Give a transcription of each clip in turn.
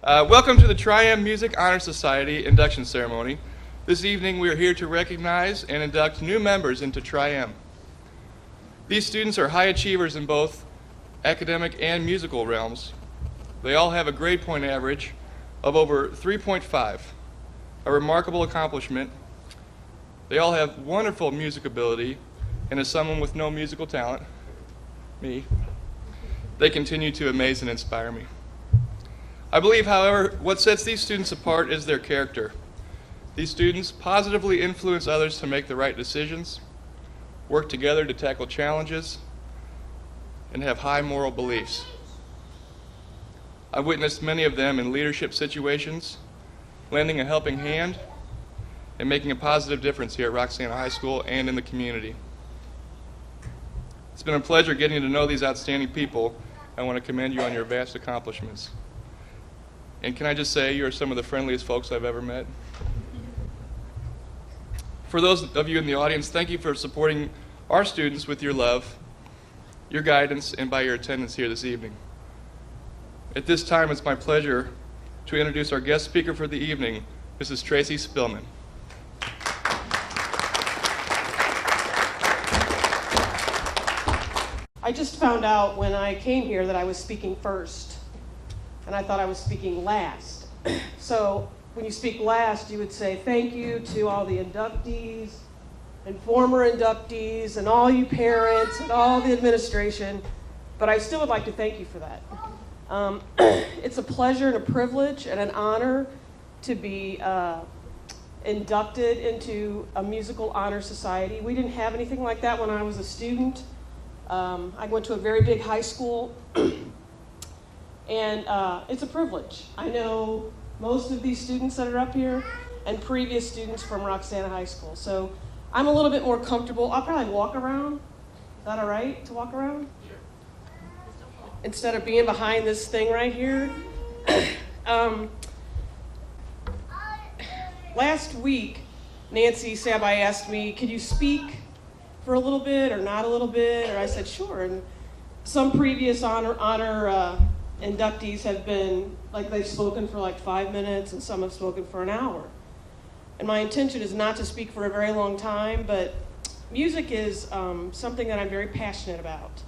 Welcome to the Tri-M Music Honor Society induction ceremony. This evening we are here to recognize and induct new members into Tri-M. These students are high achievers in both academic and musical realms. They all have a grade point average of over 3.5, a remarkable accomplishment. They all have wonderful music ability, and as someone with no musical talent, me, they continue to amaze and inspire me. I believe, however, what sets these students apart is their character. These students positively influence others to make the right decisions, work together to tackle challenges, and have high moral beliefs. I've witnessed many of them in leadership situations, lending a helping hand, and making a positive difference here at Roxana High School and in the community. It's been a pleasure getting to know these outstanding people. I want to commend you on your vast accomplishments. And can I just say, you are some of the friendliest folks I've ever met. For those of you in the audience, thank you for supporting our students with your love, your guidance, and by your attendance here this evening. At this time, it's my pleasure to introduce our guest speaker for the evening, Mrs. Tracy Spillman. I just found out when I came here that I was speaking first, and I thought I was speaking last. So when you speak last, you would say thank you to all the inductees and former inductees and all you parents and all the administration, but I still would like to thank you for that. It's a pleasure and a privilege and an honor to be inducted into a musical honor society. We didn't have anything like that when I was a student. I went to a very big high school, and it's a privilege. I know most of these students that are up here and previous students from Roxana High School, so I'm a little bit more comfortable. I'll probably walk around. Is that all right to walk around? Sure. Instead of being behind this thing right here. Last week, Nancy Sabai asked me, could you speak for a little bit or not a little bit? Or I said, sure. And some previous honor inductees have been, like they've spoken for like 5 minutes and some have spoken for an hour. And my intention is not to speak for a very long time, but music is something that I'm very passionate about.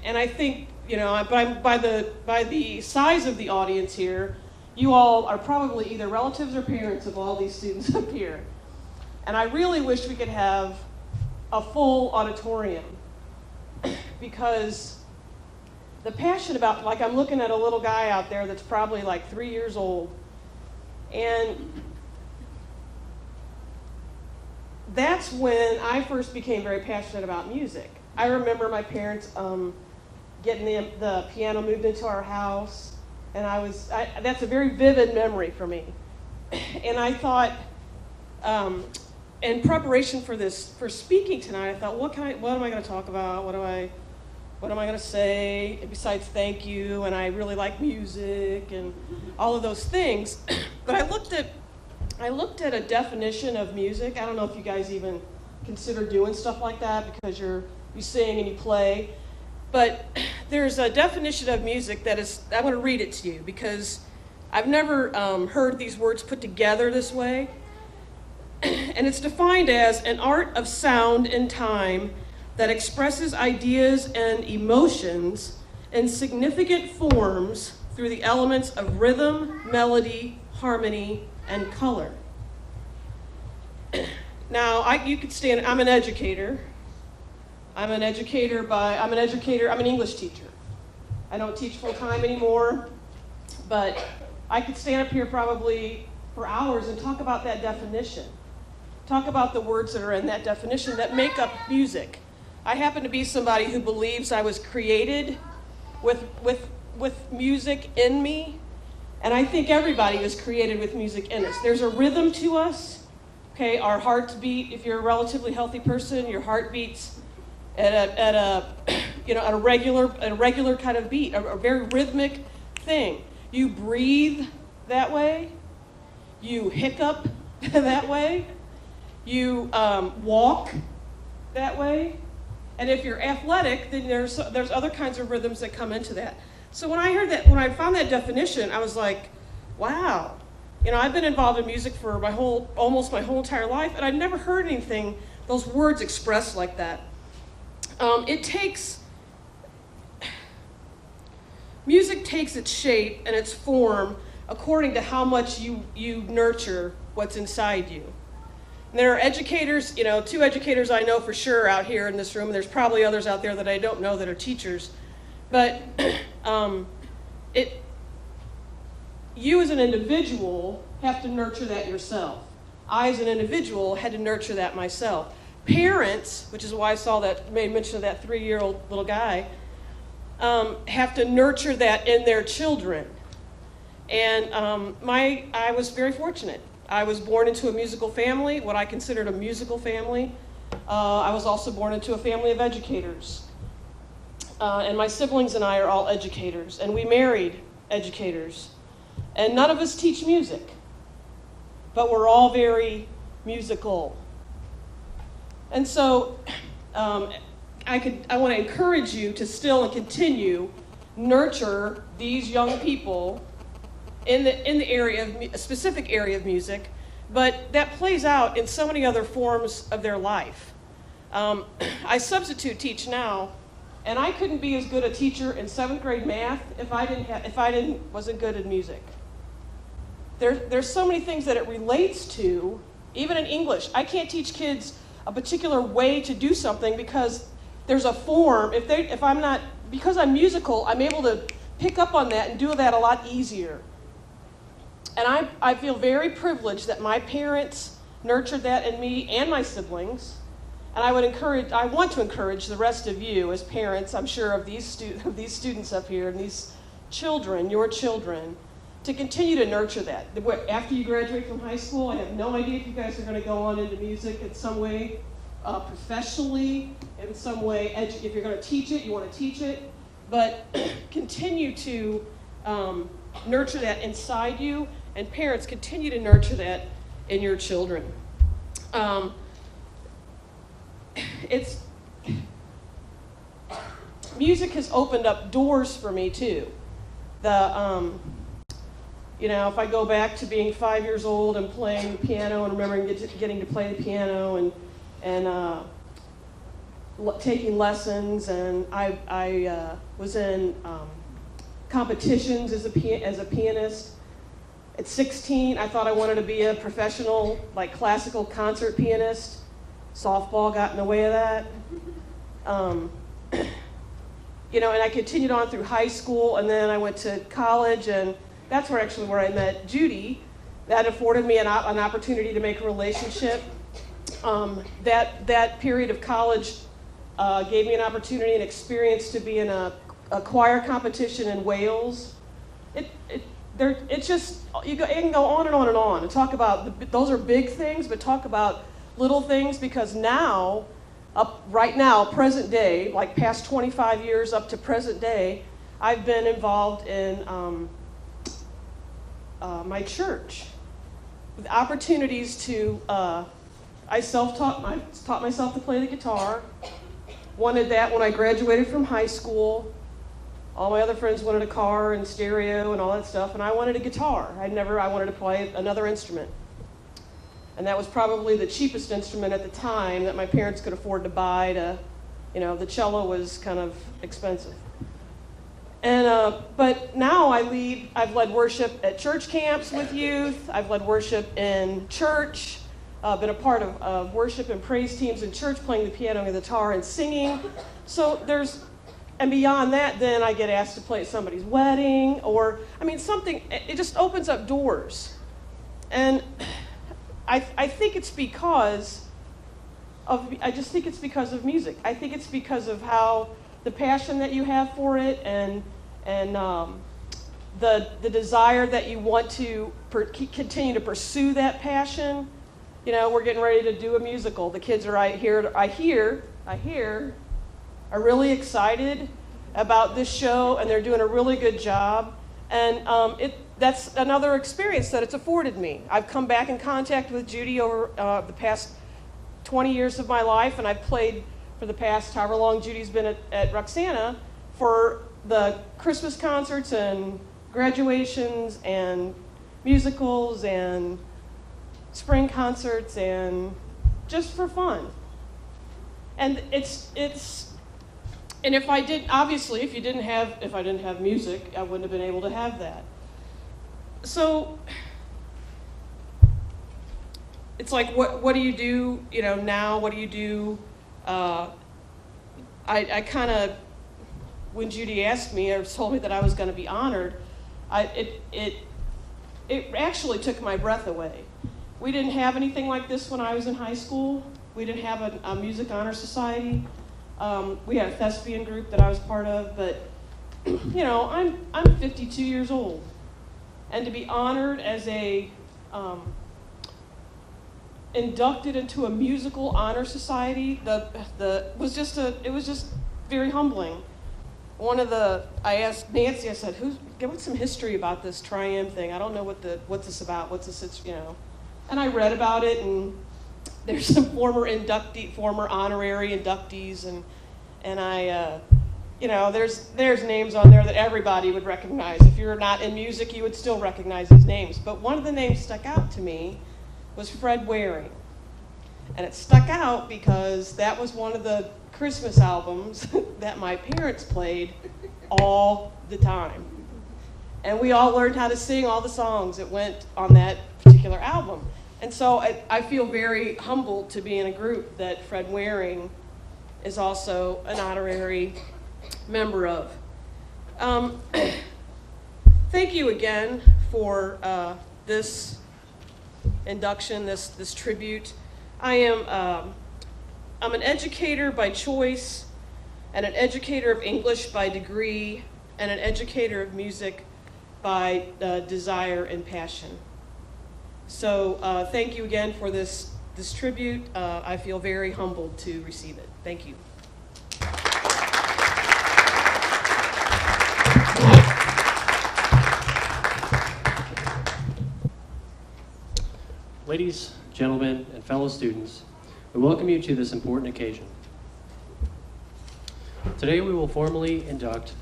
And I think, you know, by the size of the audience here, you all are probably either relatives or parents of all these students up here. And I really wish we could have a full auditorium, because the passion about, like I'm looking at a little guy out there that's probably like 3 years old, and that's when I first became very passionate about music. I remember my parents getting the piano moved into our house, and that's a very vivid memory for me. And I thought, in preparation for speaking tonight, I thought, what am I going to talk about? What am I going to say besides thank you? And I really like music and all of those things. But I looked at a definition of music. I don't know if you guys even consider doing stuff like that because you sing and you play. But there's a definition of music that is, I'm going to read it to you because I've never heard these words put together this way. And it's defined as an art of sound and time that expresses ideas and emotions in significant forms through the elements of rhythm, melody, harmony, and color. Now, you could stand, I'm an educator. I'm an English teacher. I don't teach full-time anymore, but I could stand up here probably for hours and talk about that definition. Talk about the words that are in that definition that make up music. I happen to be somebody who believes I was created with music in me, and I think everybody was created with music in us. There's a rhythm to us. Okay, our hearts beat. If you're a relatively healthy person, your heart beats at a regular kind of beat, a very rhythmic thing. You breathe that way. You hiccup that way. You walk that way. And if you're athletic, then there's other kinds of rhythms that come into that. So when I found that definition, I was like, wow. You know, I've been involved in music for almost my whole entire life, and I've never heard anything, those words expressed like that. Music takes its shape and its form according to how much you nurture what's inside you. And there are educators, you know, 2 educators I know for sure out here in this room, and there's probably others out there that I don't know that are teachers. But you as an individual have to nurture that yourself. I as an individual had to nurture that myself. Parents, which is why I made mention of that 3-year-old little guy, have to nurture that in their children. And I was very fortunate. I was born into a musical family, what I considered a musical family. I was also born into a family of educators. And my siblings and I are all educators, and we married educators. And none of us teach music, but we're all very musical. And so I want to encourage you to still and continue nurture these young people in the area of a specific area of music, but that plays out in so many other forms of their life. I substitute teach now, and I couldn't be as good a teacher in 7th grade math if I wasn't good at music. There's so many things that it relates to, even in English. I can't teach kids a particular way to do something because there's a form. Because I'm musical, I'm able to pick up on that and do that a lot easier. And I feel very privileged that my parents nurtured that in me and my siblings. And I want to encourage the rest of you as parents, I'm sure, of these students up here and these children, your children, to continue to nurture that. After you graduate from high school, I have no idea if you guys are going to go on into music in some way, professionally, in some way. If you're going to teach it, you want to teach it. But continue to nurture that inside you, and parents, continue to nurture that in your children. Music has opened up doors for me too. If I go back to being 5 years old and playing the piano and remembering getting to play the piano and taking lessons, and I was in competitions as a pianist. At 16, I thought I wanted to be a professional, classical concert pianist. Softball got in the way of that. And I continued on through high school, and then I went to college, and that's where I met Judy. That afforded me an opportunity to make a relationship. That period of college gave me an opportunity and experience to be in a choir competition in Wales. It can go on and on and on and talk about those are big things, but talk about little things, because right now, present day, past 25 years up to present day, I've been involved in my church with opportunities to. I taught myself to play the guitar. Wanted that when I graduated from high school. All my other friends wanted a car and stereo and all that stuff, and I wanted a guitar. I wanted to play another instrument. And that was probably the cheapest instrument at the time that my parents could afford to buy. The cello was kind of expensive. And but now I've led worship at church camps with youth. I've led worship in church. Been a part of worship and praise teams in church, playing the piano and guitar and singing. So and beyond that, then I get asked to play at somebody's wedding, something. It just opens up doors. And I think it's because of music. I think it's because of how the passion that you have for it, and the desire that you want to continue to pursue that passion. We're getting ready to do a musical. The kids are I hear are really excited about this show, and they're doing a really good job. And that's another experience that it's afforded me. I've come back in contact with Judy over the past 20 years of my life, and I've played for the past however long Judy's been at Roxana for the Christmas concerts and graduations and musicals and spring concerts and just for fun. And and if I didn't have music, I wouldn't have been able to have that. So it's like, what do you do, now? What do you do? I kind of, when Judy asked me or told me that I was going to be honored, it actually took my breath away. We didn't have anything like this when I was in high school. We didn't have a music honor society. We had a thespian group that I was part of, but I'm 52 years old, and to be honored as inducted into a musical honor society, it was just very humbling. I asked Nancy, I said, what's some history about this Tri-M thing? I don't know what's this about, and I read about it, and there's some former honorary inductees, and I, there's names on there that everybody would recognize. If you're not in music, you would still recognize these names. But one of the names stuck out to me was Fred Waring. And it stuck out because that was one of the Christmas albums that my parents played all the time. And we all learned how to sing all the songs that went on that particular album. And so I feel very humbled to be in a group that Fred Waring is also an honorary member of. Thank you again for this induction, this tribute. I'm an educator by choice, and an educator of English by degree, and an educator of music by desire and passion. So thank you again for this tribute. I feel very humbled to receive it. Thank you. Ladies, gentlemen, and fellow students, we welcome you to this important occasion. Today we will formally induct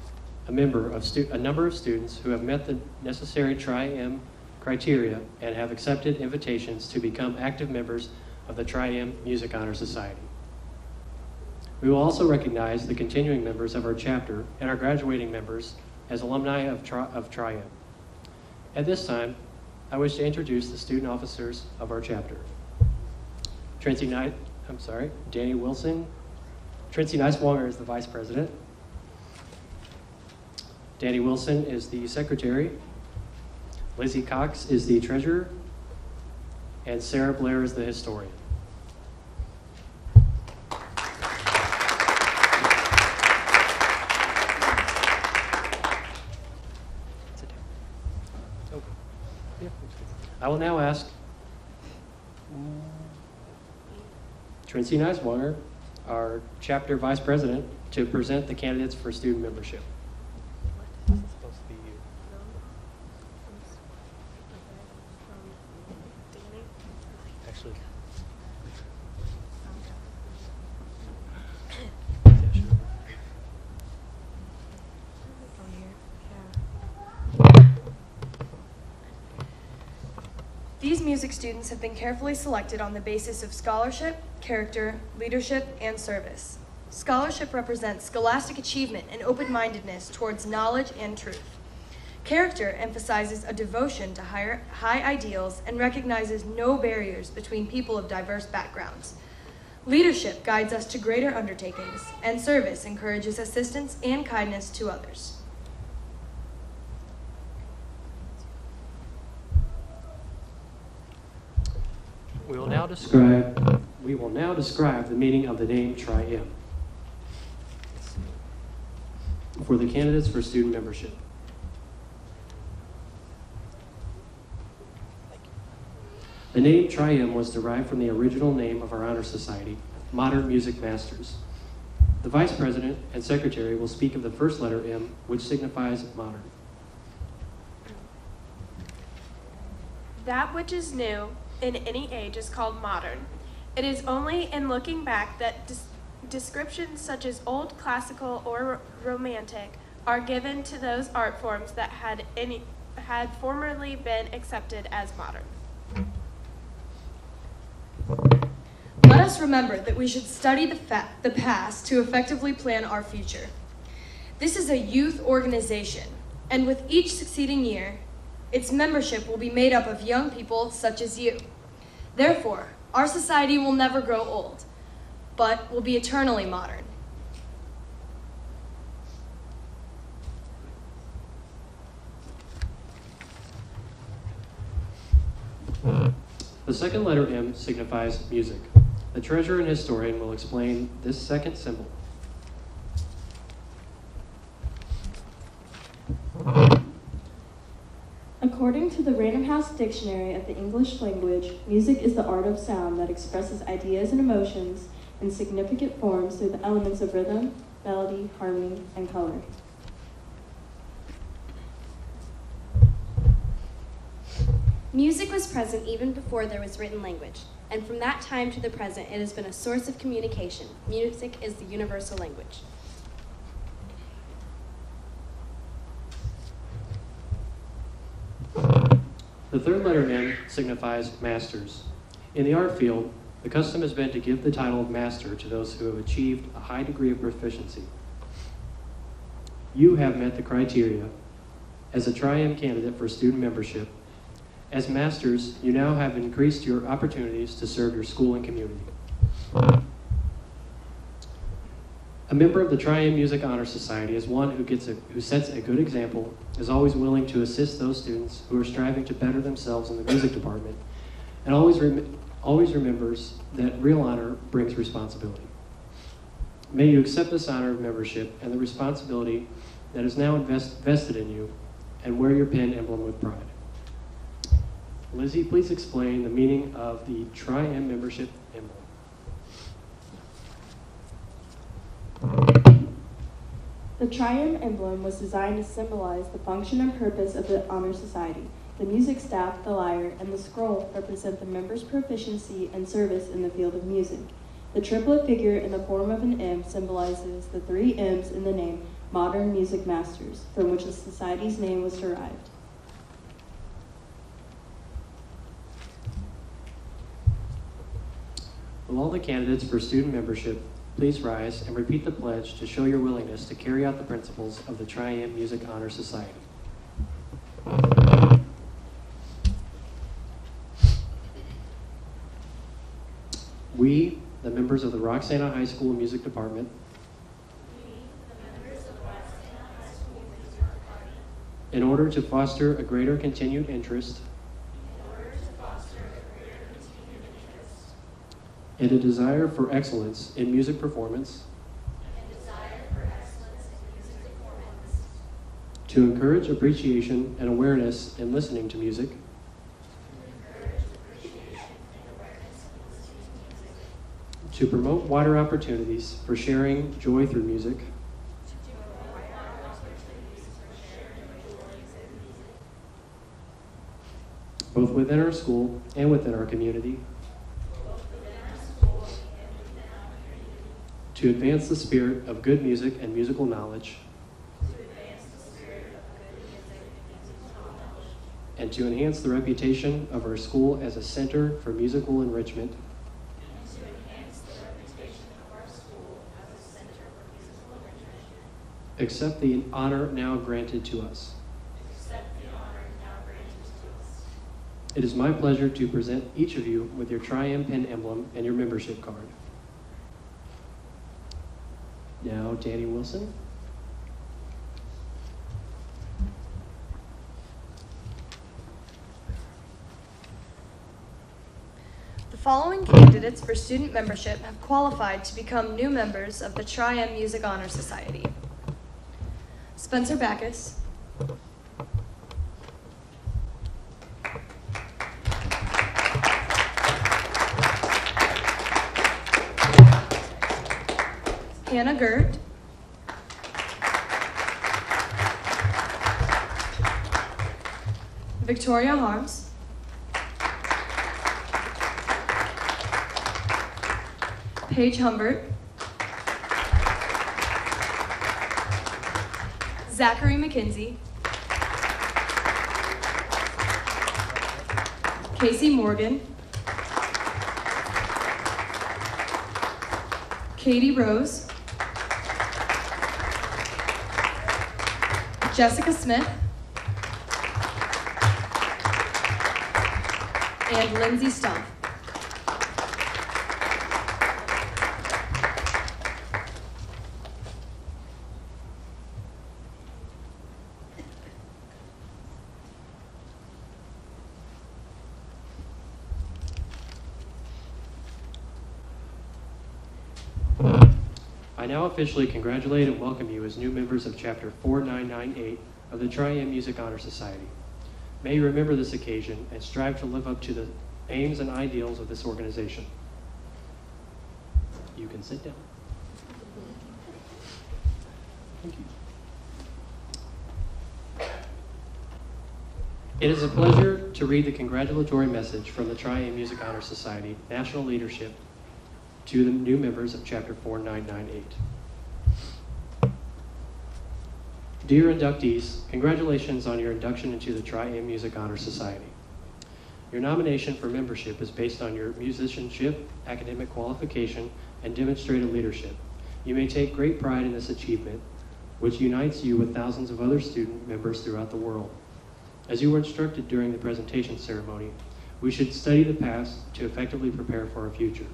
a number of students who have met the necessary Tri-M criteria and have accepted invitations to become active members of the Tri-M Music Honor Society. We will also recognize the continuing members of our chapter and our graduating members as alumni of Tri-M. At this time, I wish to introduce the student officers of our chapter. Danny Wilson. Tracy Nicewanger is the vice president. Danny Wilson is the secretary. Lizzie Cox is the treasurer. And Sarah Blair is the historian. I will now ask Tracy Nicewanger, our chapter vice president, to present the candidates for student membership. This is supposed to be you. Actually. These music students have been carefully selected on the basis of scholarship, character, leadership, and service. Scholarship represents scholastic achievement and open-mindedness towards knowledge and truth. Character emphasizes a devotion to high ideals and recognizes no barriers between people of diverse backgrounds. Leadership guides us to greater undertakings, and service encourages assistance and kindness to others. We will now describe the meaning of the name Tri-M for the candidates for student membership. The name Tri-M was derived from the original name of our honor society, Modern Music Masters. The vice president and secretary will speak of the first letter M, which signifies modern. That which is new in any age is called modern. It is only in looking back that descriptions such as old, classical, or romantic are given to those art forms that had formerly been accepted as modern. Let us remember that we should study the past to effectively plan our future. This is a youth organization, and with each succeeding year, its membership will be made up of young people such as you. Therefore, our society will never grow old, but will be eternally modern. The second letter M signifies music. The treasurer and historian will explain this second symbol. According to the Random House Dictionary of the English Language, music is the art of sound that expresses ideas and emotions in significant forms through the elements of rhythm, melody, harmony, and color. Music was present even before there was written language, and from that time to the present, it has been a source of communication. Music is the universal language. The third letter M signifies masters. In the art field, the custom has been to give the title of master to those who have achieved a high degree of proficiency. You have met the criteria as a Tri-M candidate for student membership. As masters, you now have increased your opportunities to serve your school and community. A member of the Tri-M Music Honor Society is one who sets a good example, is always willing to assist those students who are striving to better themselves in the music department, and always remembers that real honor brings responsibility. May you accept this honor of membership and the responsibility that is now vested in you, and wear your pin emblem with pride. Lizzie, please explain the meaning of the Tri-M membership emblem. The Tri-M emblem was designed to symbolize the function and purpose of the Honor Society. The music staff, the lyre, and the scroll represent the members' proficiency and service in the field of music. The triplet figure in the form of an M symbolizes the three M's in the name Modern Music Masters, from which the society's name was derived. Will all the candidates for student membership please rise and repeat the pledge to show your willingness to carry out the principles of the Tri-M Music Honor Society. We, the members of the Roxana High School Music Department, in order to foster a greater continued interest and a desire for excellence in music performance, to encourage appreciation and awareness in listening to music, to promote wider opportunities for sharing joy through music, both within our school and within our community, to advance the spirit of good music and musical knowledge, and to enhance the reputation of our school as a center for musical enrichment, accept the honor now granted to us. It is my pleasure to present each of you with your Tri-M pin emblem and your membership card. Now, Danny Wilson. The following candidates for student membership have qualified to become new members of the Tri-M Music Honor Society. Spencer Backus, Hannah Gert, Victoria Harms, Paige Humbert, Zachary McKenzie, Casey Morgan, Katie Rose, Jessica Smith, and Lindsay Stump. I now officially congratulate and welcome you as new members of Chapter 4998 of the Tri-M Music Honor Society. May you remember this occasion and strive to live up to the aims and ideals of this organization. You can sit down. Thank you. It is a pleasure to read the congratulatory message from the Tri-M Music Honor Society National Leadership to the new members of Chapter 4998. Dear inductees, congratulations on your induction into the Tri-M Music Honor Society. Your nomination for membership is based on your musicianship, academic qualification, and demonstrated leadership. You may take great pride in this achievement, which unites you with thousands of other student members throughout the world. As you were instructed during the presentation ceremony, we should study the past to effectively prepare for our future.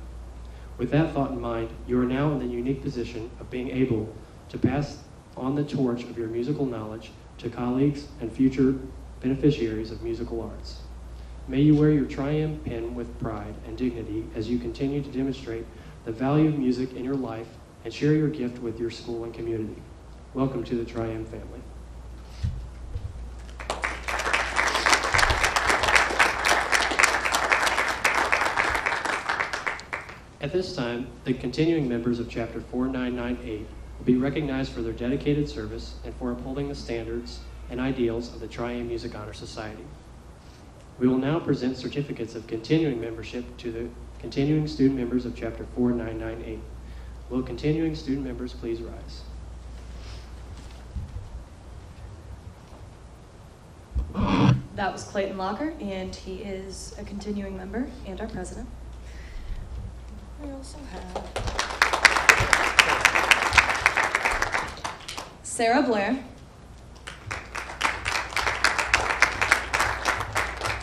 With that thought in mind, you are now in the unique position of being able to pass on the torch of your musical knowledge to colleagues and future beneficiaries of musical arts. May you wear your Tri-M pin with pride and dignity as you continue to demonstrate the value of music in your life and share your gift with your school and community. Welcome to the Tri-M family. At this time, the continuing members of Chapter 4998 will be recognized for their dedicated service and for upholding the standards and ideals of the Tri-M Music Honor Society. We will now present certificates of continuing membership to the continuing student members of Chapter 4998. Will continuing student members please rise? That was Clayton Locker, and he is a continuing member and our president. We also have Sarah Blair,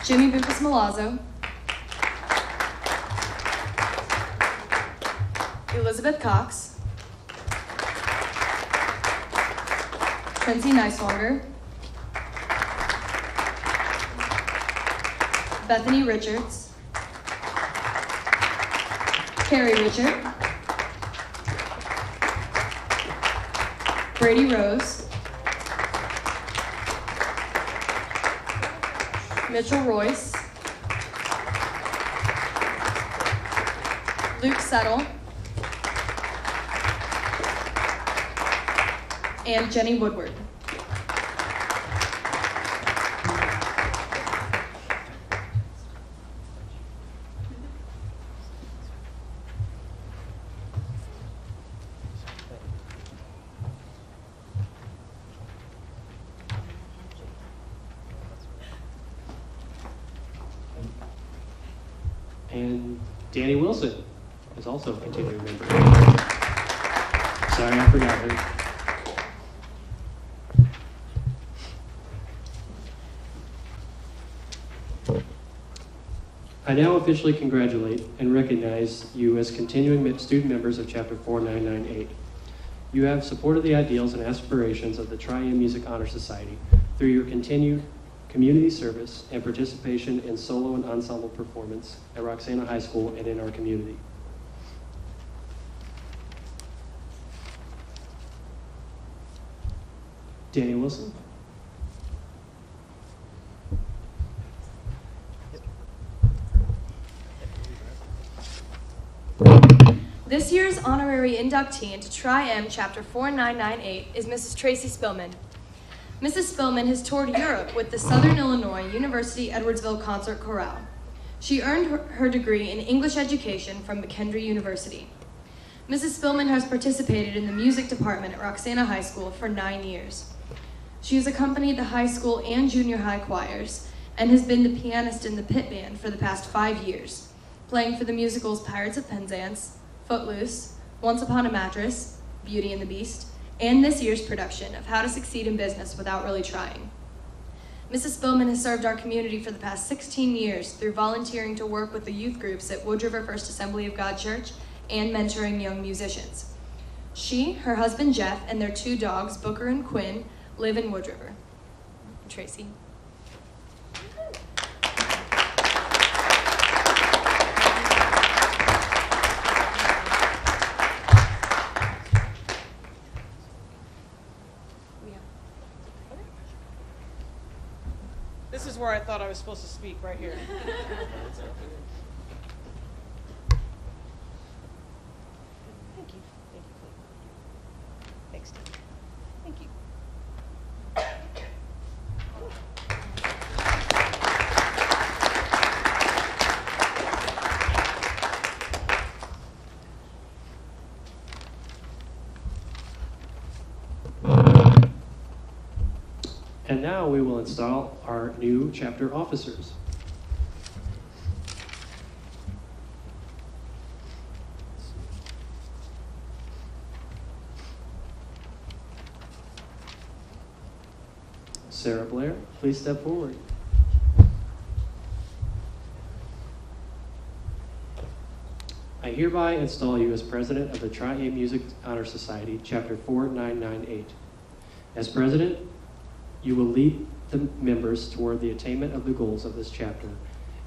Jimmy Bucas Malazzo, Elizabeth Cox, Kenzie Neiswanger, Bethany Richards, Carrie Richard, Brady Rose, Mitchell Royce, Luke Settle, and Jenny Woodward. And Danny Wilson is also a continuing member. Sorry, I forgot her. I now officially congratulate and recognize you as continuing student members of Chapter 4998. You have supported the ideals and aspirations of the Tri-M Music Honor Society through your continued community service and participation in solo and ensemble performance at Roxana High School and in our community. Danny Wilson. This year's honorary inductee into Tri-M Chapter 4998 is Mrs. Tracy Spillman. Mrs. Spillman has toured Europe with the Southern Illinois University Edwardsville Concert Chorale. She earned her degree in English education from McKendree University. Mrs. Spillman has participated in the music department at Roxana High School for 9 years. She has accompanied the high school and junior high choirs and has been the pianist in the pit band for the past 5 years, playing for the musicals Pirates of Penzance, Footloose, Once Upon a Mattress, Beauty and the Beast, and this year's production of How to Succeed in Business Without Really Trying. Mrs. Spillman has served our community for the past 16 years through volunteering to work with the youth groups at Wood River First Assembly of God Church and mentoring young musicians. She, her husband Jeff, and their 2 dogs, Booker and Quinn, live in Wood River. Tracy. This is where I thought I was supposed to speak, right here. Thank you. Thank you. Thanks, Steve. Thank you. And now we will install our new chapter officers. Sarah Blair, please step forward. I hereby install you as president of the Tri-A Music Honor Society, Chapter 4998. As president, you will lead the members toward the attainment of the goals of this chapter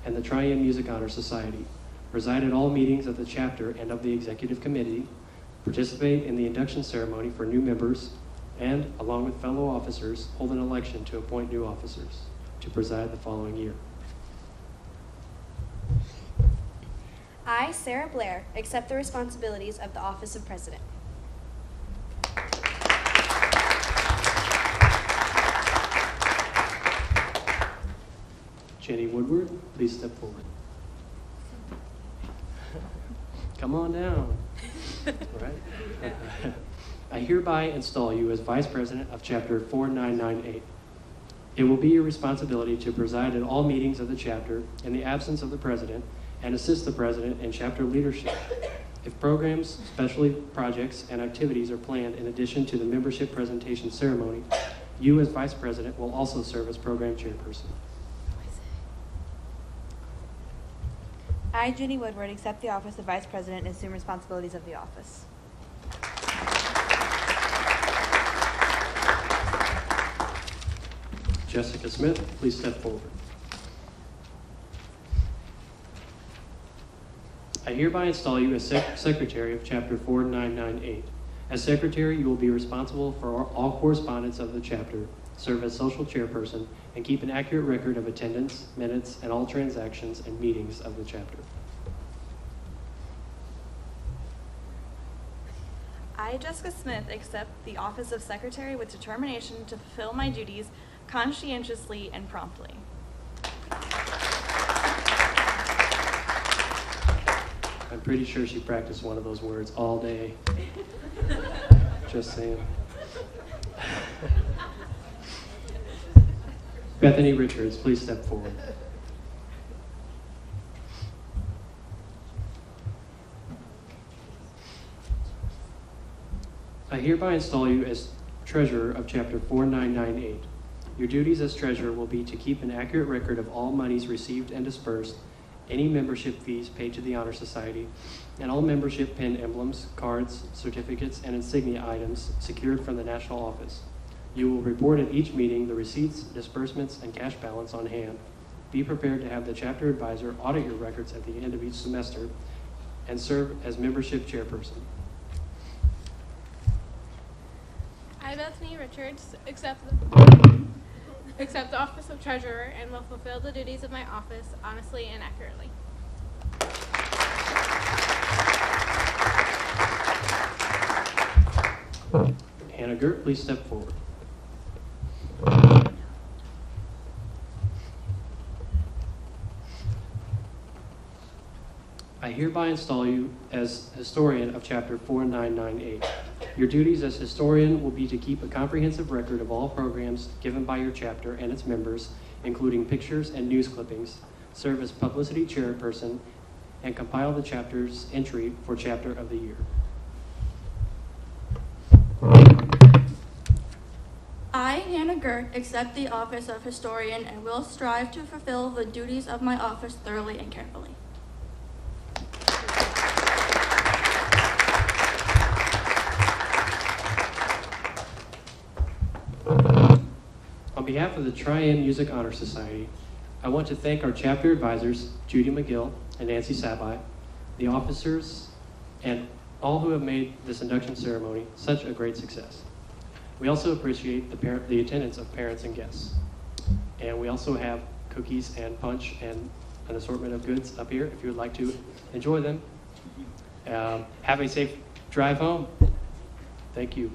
and the Tri-A Music Honor Society, preside at all meetings of the chapter and of the executive committee, participate in the induction ceremony for new members, and, along with fellow officers, hold an election to appoint new officers to preside the following year. I, Sarah Blair, accept the responsibilities of the office of president. Jenny Woodward, please step forward. Come on down. All right. I hereby install you as Vice President of Chapter 4998. It will be your responsibility to preside at all meetings of the chapter in the absence of the President and assist the President in chapter leadership. If programs, special projects, and activities are planned in addition to the membership presentation ceremony, you as Vice President will also serve as Program Chairperson. I, Jenny Woodward, accept the office of Vice President and assume responsibilities of the office. Jessica Smith, please step forward. I hereby install you as Secretary of Chapter 4998. As Secretary, you will be responsible for all correspondence of the chapter, serve as social chairperson, and keep an accurate record of attendance, minutes, and all transactions and meetings of the chapter. I, Jessica Smith, accept the office of Secretary with determination to fulfill my duties conscientiously and promptly. I'm pretty sure she practiced one of those words all day. Just saying. Bethany Richards, please step forward. I hereby install you as Treasurer of Chapter 4998. Your duties as Treasurer will be to keep an accurate record of all monies received and dispersed, any membership fees paid to the Honor Society, and all membership pin emblems, cards, certificates, and insignia items secured from the National Office. You will report at each meeting the receipts, disbursements, and cash balance on hand. Be prepared to have the chapter advisor audit your records at the end of each semester and serve as membership chairperson. I, Bethany Richards, accept the office of Treasurer and will fulfill the duties of my office honestly and accurately. Hannah Gert, please step forward. I hereby install you as historian of Chapter 4998. Your duties as historian will be to keep a comprehensive record of all programs given by your chapter and its members, including pictures and news clippings, serve as publicity chairperson, and compile the chapter's entry for Chapter of the Year. I, Hannah Gert, accept the office of historian and will strive to fulfill the duties of my office thoroughly and carefully. On behalf of the Tri-M Music Honor Society, I want to thank our chapter advisors, Judy McGill and Nancy Sabai, the officers, and all who have made this induction ceremony such a great success. We also appreciate the attendance of parents and guests. And we also have cookies and punch and an assortment of goods up here if you would like to enjoy them. Have a safe drive home. Thank you.